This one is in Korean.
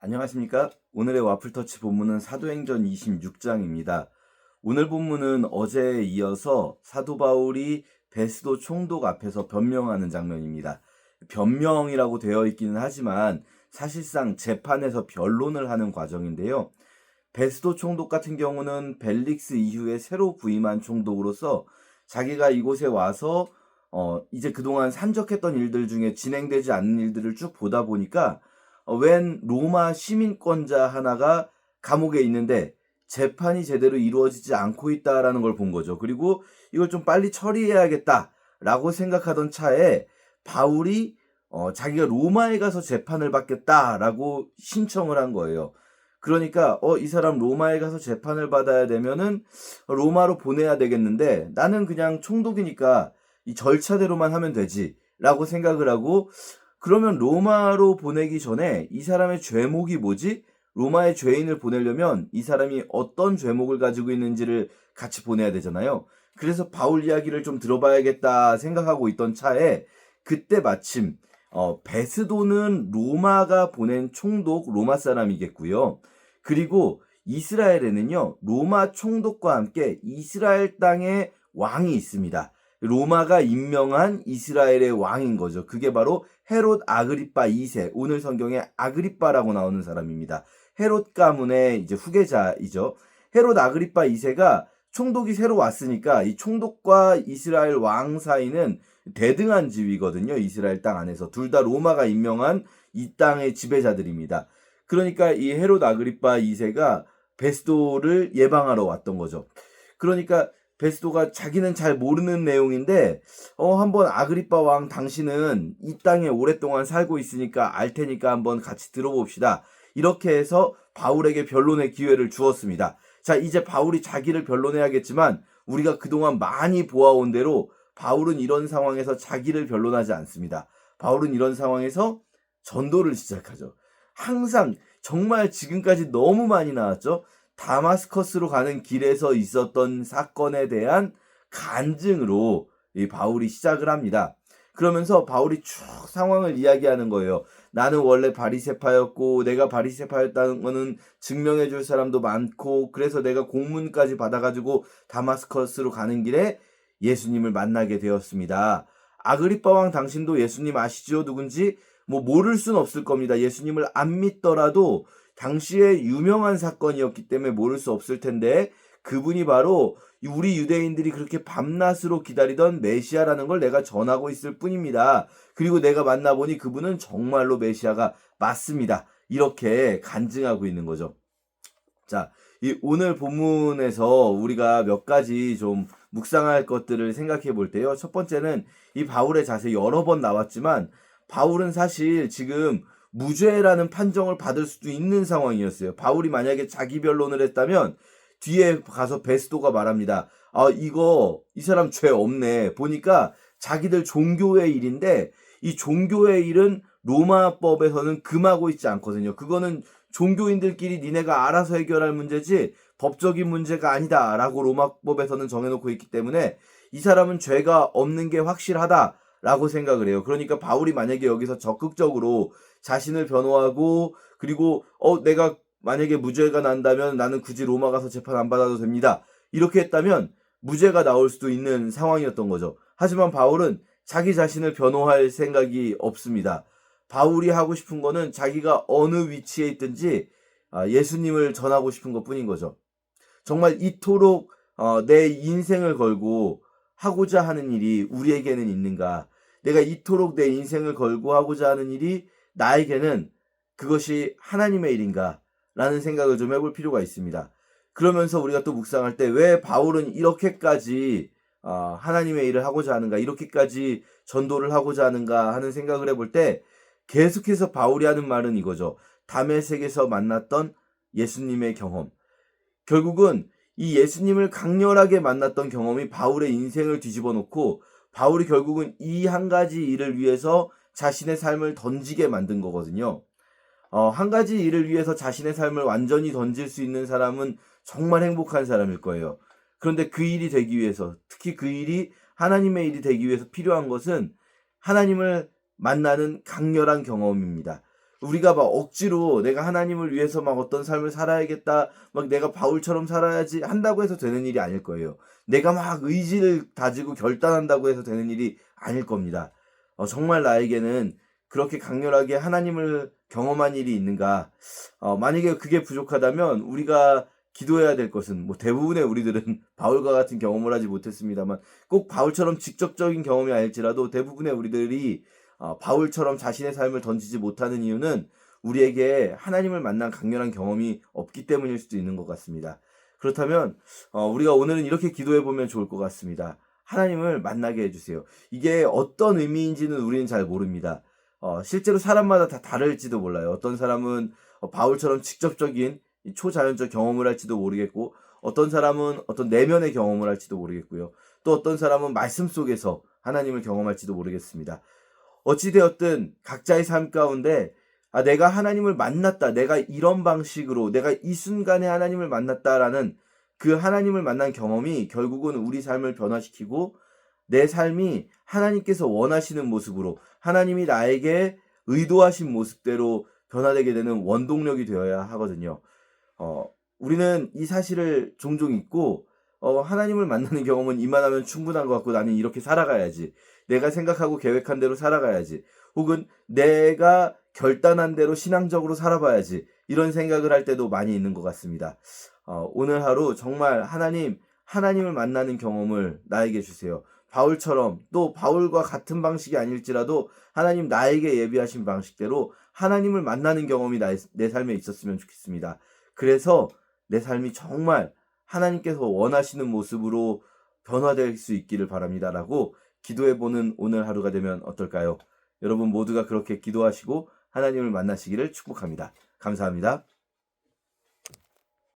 안녕하십니까? 오늘의 와플터치 본문은 사도행전 26장입니다. 오늘 본문은 어제에 이어서 사도 바울이 베스도 총독 앞에서 변명하는 장면입니다. 변명이라고 되어 있기는 하지만 사실상 재판에서 변론을 하는 과정인데요. 베스도 총독 같은 경우는 벨릭스 이후에 새로 부임한 총독으로서 자기가 이곳에 와서 이제 그동안 산적했던 일들 중에 진행되지 않는 일들을 쭉 보다 보니까 웬 로마 시민권자 하나가 감옥에 있는데 재판이 제대로 이루어지지 않고 있다라는 걸 본 거죠. 그리고 이걸 좀 빨리 처리해야겠다라고 생각하던 차에 바울이 자기가 로마에 가서 재판을 받겠다라고 신청을 한 거예요. 그러니까 이 사람 로마에 가서 재판을 받아야 되면은 로마로 보내야 되겠는데 나는 그냥 총독이니까 이 절차대로만 하면 되지라고 생각을 하고, 그러면 로마로 보내기 전에 이 사람의 죄목이 뭐지? 로마의 죄인을 보내려면 이 사람이 어떤 죄목을 가지고 있는지를 같이 보내야 되잖아요. 그래서 바울 이야기를 좀 들어봐야겠다 생각하고 있던 차에 그때 마침 베스도는 로마가 보낸 총독 로마 사람이겠고요. 그리고 이스라엘에는요, 로마 총독과 함께 이스라엘 땅에 왕이 있습니다. 로마가 임명한 이스라엘의 왕인 거죠. 그게 바로 헤롯 아그리파 2세, 오늘 성경에 아그리파라고 나오는 사람입니다. 헤롯 가문의 이제 후계자이죠. 헤롯 아그리파 2세가 총독이 새로 왔으니까 이 총독과 이스라엘 왕 사이는 대등한 지위거든요. 이스라엘 땅 안에서 둘 다 로마가 임명한 이 땅의 지배자들입니다. 그러니까 이 헤롯 아그리파 2세가 베스도를 예방하러 왔던 거죠. 그러니까 베스도가 자기는 잘 모르는 내용인데 한번 아그리파 왕 당신은 이 땅에 오랫동안 살고 있으니까 알 테니까 한번 같이 들어봅시다. 이렇게 해서 바울에게 변론의 기회를 주었습니다. 자, 이제 바울이 자기를 변론해야겠지만 우리가 그동안 많이 보아온 대로 바울은 이런 상황에서 자기를 변론하지 않습니다. 바울은 이런 상황에서 전도를 시작하죠. 항상 정말 지금까지 너무 많이 나왔죠. 다마스커스로 가는 길에서 있었던 사건에 대한 간증으로 이 바울이 시작을 합니다. 그러면서 바울이 쭉 상황을 이야기하는 거예요. 나는 원래 바리새파였고 내가 바리새파였다는 거는 증명해 줄 사람도 많고, 그래서 내가 공문까지 받아가지고 다마스커스로 가는 길에 예수님을 만나게 되었습니다. 아그리파 왕 당신도 예수님 아시죠? 누군지 모를 순 없을 겁니다. 예수님을 안 믿더라도 당시에 유명한 사건이었기 때문에 모를 수 없을 텐데, 그분이 바로 우리 유대인들이 그렇게 밤낮으로 기다리던 메시아라는 걸 내가 전하고 있을 뿐입니다. 그리고 내가 만나보니 그분은 정말로 메시아가 맞습니다. 이렇게 간증하고 있는 거죠. 자, 이 오늘 본문에서 우리가 몇 가지 좀 묵상할 것들을 생각해 볼 때요. 첫 번째는 이 바울의 자세 여러 번 나왔지만 바울은 사실 지금 무죄라는 판정을 받을 수도 있는 상황이었어요. 바울이 만약에 자기 변론을 했다면 뒤에 가서 베스도가 말합니다. 이 사람 죄 없네. 보니까 자기들 종교의 일인데 이 종교의 일은 로마법에서는 금하고 있지 않거든요. 그거는 종교인들끼리 니네가 알아서 해결할 문제지 법적인 문제가 아니다라고 로마법에서는 정해놓고 있기 때문에 이 사람은 죄가 없는 게 확실하다라고 생각을 해요. 그러니까 바울이 만약에 여기서 적극적으로 자신을 변호하고, 그리고 내가 만약에 무죄가 난다면 나는 굳이 로마 가서 재판 안 받아도 됩니다, 이렇게 했다면 무죄가 나올 수도 있는 상황이었던 거죠. 하지만 바울은 자기 자신을 변호할 생각이 없습니다. 바울이 하고 싶은 거는 자기가 어느 위치에 있든지 예수님을 전하고 싶은 것뿐인 거죠. 정말 이토록 내 인생을 걸고 하고자 하는 일이 우리에게는 있는가? 내가 이토록 내 인생을 걸고 하고자 하는 일이 나에게는 그것이 하나님의 일인가? 라는 생각을 좀 해볼 필요가 있습니다. 그러면서 우리가 또 묵상할 때 왜 바울은 이렇게까지 하나님의 일을 하고자 하는가? 이렇게까지 전도를 하고자 하는가 하는 생각을 해볼 때 계속해서 바울이 하는 말은 이거죠. 다메섹에서 만났던 예수님의 경험. 결국은 이 예수님을 강렬하게 만났던 경험이 바울의 인생을 뒤집어 놓고 바울이 결국은 이 한 가지 일을 위해서 자신의 삶을 던지게 만든 거거든요. 한 가지 일을 위해서 자신의 삶을 완전히 던질 수 있는 사람은 정말 행복한 사람일 거예요. 그런데 그 일이 되기 위해서, 특히 그 일이 하나님의 일이 되기 위해서 필요한 것은 하나님을 만나는 강렬한 경험입니다. 우리가 막 억지로 내가 하나님을 위해서 막 어떤 삶을 살아야겠다, 막 내가 바울처럼 살아야지 한다고 해서 되는 일이 아닐 거예요. 내가 막 의지를 다지고 결단한다고 해서 되는 일이 아닐 겁니다. 정말 나에게는 그렇게 강렬하게 하나님을 경험한 일이 있는가? 만약에 그게 부족하다면 우리가 기도해야 될 것은, 뭐 대부분의 우리들은 바울과 같은 경험을 하지 못했습니다만, 꼭 바울처럼 직접적인 경험이 아닐지라도 대부분의 우리들이 바울처럼 자신의 삶을 던지지 못하는 이유는 우리에게 하나님을 만난 강렬한 경험이 없기 때문일 수도 있는 것 같습니다. 그렇다면 우리가 오늘은 이렇게 기도해 보면 좋을 것 같습니다. 하나님을 만나게 해주세요. 이게 어떤 의미인지는 우리는 잘 모릅니다. 실제로 사람마다 다 다를지도 몰라요. 어떤 사람은 바울처럼 직접적인 이 초자연적 경험을 할지도 모르겠고, 어떤 사람은 어떤 내면의 경험을 할지도 모르겠고요. 또 어떤 사람은 말씀 속에서 하나님을 경험할지도 모르겠습니다. 어찌되었든 각자의 삶 가운데 내가 하나님을 만났다, 내가 이런 방식으로 내가 이 순간에 하나님을 만났다라는 그 하나님을 만난 경험이 결국은 우리 삶을 변화시키고 내 삶이 하나님께서 원하시는 모습으로, 하나님이 나에게 의도하신 모습대로 변화되게 되는 원동력이 되어야 하거든요. 우리는 이 사실을 종종 잊고 하나님을 만나는 경험은 이만하면 충분한 것 같고, 나는 이렇게 살아가야지, 내가 생각하고 계획한 대로 살아가야지, 혹은 내가 결단한 대로 신앙적으로 살아봐야지, 이런 생각을 할 때도 많이 있는 것 같습니다. 오늘 하루 정말 하나님을 만나는 경험을 나에게 주세요. 바울처럼, 또 바울과 같은 방식이 아닐지라도 하나님 나에게 예비하신 방식대로 하나님을 만나는 경험이 내 삶에 있었으면 좋겠습니다. 그래서 내 삶이 정말 하나님께서 원하시는 모습으로 변화될 수 있기를 바랍니다라고 기도해보는 오늘 하루가 되면 어떨까요? 여러분 모두가 그렇게 기도하시고 하나님을 만나시기를 축복합니다. 감사합니다.